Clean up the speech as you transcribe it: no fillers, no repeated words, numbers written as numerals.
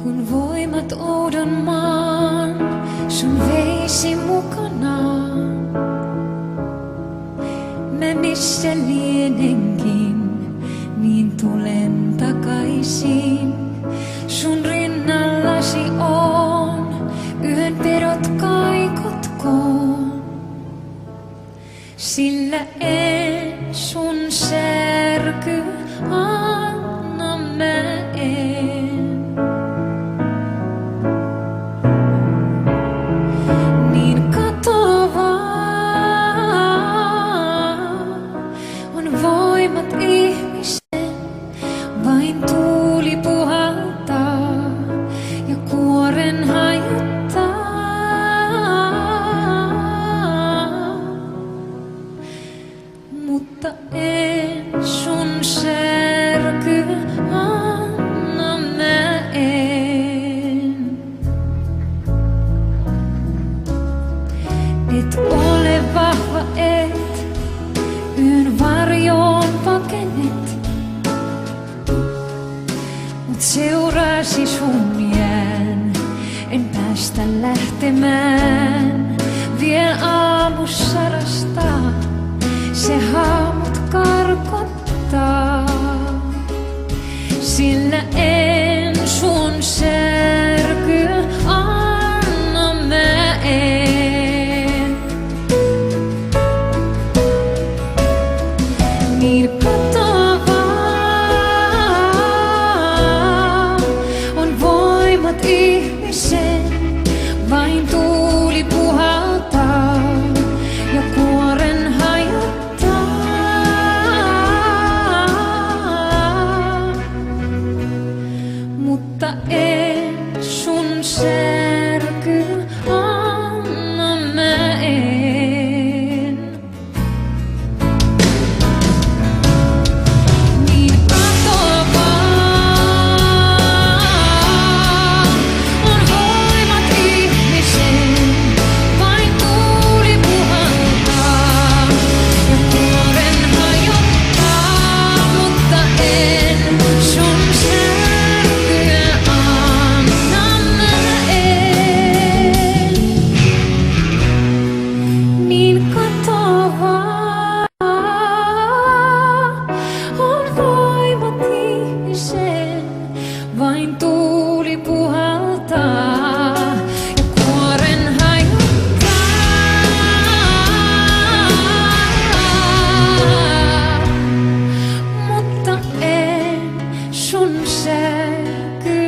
kun voimat oudon maan sun veisi mukanaan. Mä missä lienenkin, niin tulen takaisin. Sun rinnallasi on, yön pedot kaikotkoon. Sillä en sun särky anna mä en. Niin katoavaa on voimat ihmisen, vain tuuli puhaltaa ja kuoren hajottaa. Mutta en sun särky anna mä en. Et ole vahva et, yön varjoon pakenet. Mut seurasi sun jään, en päästä lähtemään. Vielä aamussa rastaa, se haamut karkottaa. Sillä en sun särky anna mä en. Niin katoavaa on voimat ihmisen, vain tuuli puhaltaa ja kuoren hajottaa. Mutta en sun särky anna mä en. Niin katoavaa on voimat ihmisen, vain tuuli puhaltaa ja kuoren hajottaa. Mutta en sun särkyä anna mä en. Niin katoavaa on voimat ihmisen, vain tuuli puhaltaa ja kuoren hajottaa. Mutta en sun särky